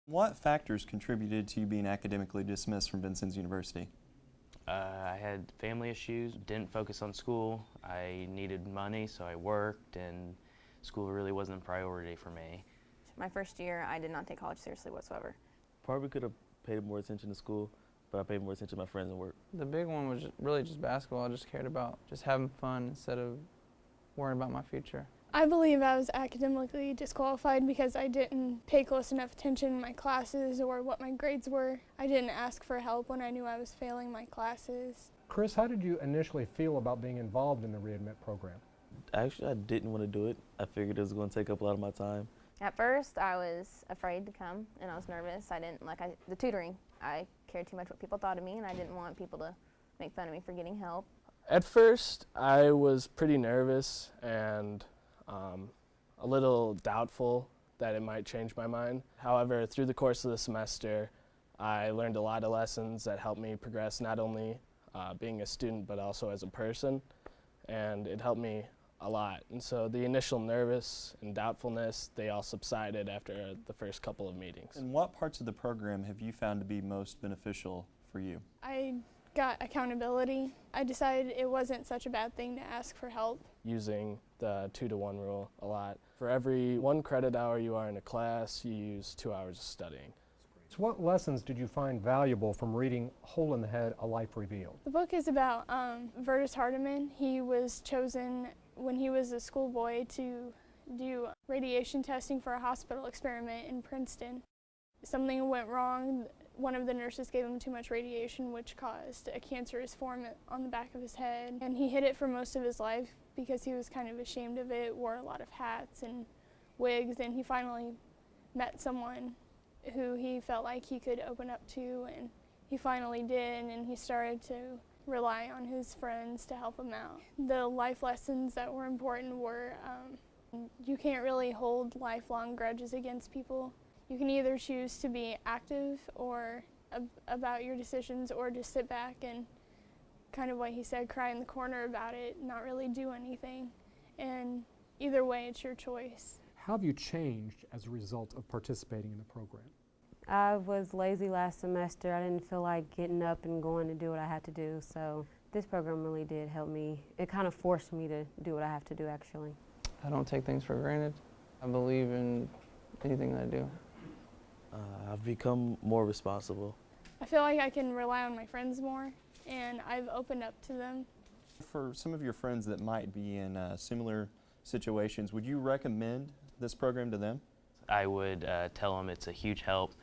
What factors contributed to you being academically dismissed from Vincennes University? I had family issues, didn't focus on school. I needed money, so I worked, and school really wasn't a priority for me. My first year, I did not take college seriously whatsoever. Probably could have paid more attention to school, but I paid more attention to my friends and work. The big one was really just basketball. I just cared about just having fun instead of worrying about my future. I believe I was academically disqualified because I didn't pay close enough attention in my classes or what my grades were. I didn't ask for help when I knew I was failing my classes. Chris, how did you initially feel about being involved in the Readmission Program? Actually, I didn't want to do it. I figured it was going to take up a lot of my time. At first, I was afraid to come, and I was nervous. I didn't like the tutoring. I cared too much what people thought of me, and I didn't want people to make fun of me for getting help. At first, I was pretty nervous and a little doubtful that it might change my mind. However, through the course of the semester, I learned a lot of lessons that helped me progress not only being a student but also as a person, and it helped me a lot. And so the initial nervous and doubtfulness, they all subsided after the first couple of meetings. And what parts of the program have you found to be most beneficial for you? I got accountability. I decided it wasn't such a bad thing to ask for help. Using the 2-to-1 rule a lot. For every 1 credit hour you are in a class, you use 2 hours of studying. So what lessons did you find valuable from reading Hole in the Head, A Life Revealed? The book is about Vertus Hardiman. He was chosen when he was a schoolboy to do radiation testing for a hospital experiment in Princeton. Something went wrong. One of the nurses gave him too much radiation, which caused a cancerous form on the back of his head. And he hid it for most of his life because he was kind of ashamed of it, wore a lot of hats and wigs, and he finally met someone who he felt like he could open up to, and he finally did, and he started to rely on his friends to help him out. The life lessons that were important were you can't really hold lifelong grudges against people. You can either choose to be active or about your decisions, or just sit back and kind of what he said, cry in the corner about it, not really do anything. And either way, it's your choice. How have you changed as a result of participating in the program? I was lazy last semester. I didn't feel like getting up and going to do what I had to do, so this program really did help me. It kind of forced me to do what I have to do, actually. I don't take things for granted. I believe in anything that I do. I've become more responsible. I feel like I can rely on my friends more, and I've opened up to them. For some of your friends that might be in similar situations, would you recommend this program to them? I would tell them it's a huge help.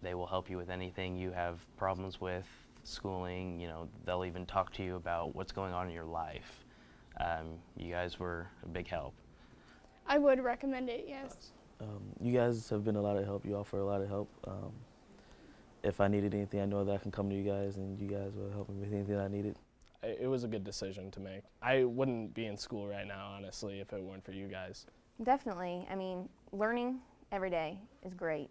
They will help you with anything you have problems with, schooling, you know, they'll even talk to you about what's going on in your life. You guys were a big help. I would recommend it, yes. You guys have been a lot of help. You offer a lot of help. If I needed anything, I know that I can come to you guys, and you guys will help me with anything I needed. It was a good decision to make. I wouldn't be in school right now, honestly, if it weren't for you guys. Definitely. I mean, learning every day is great.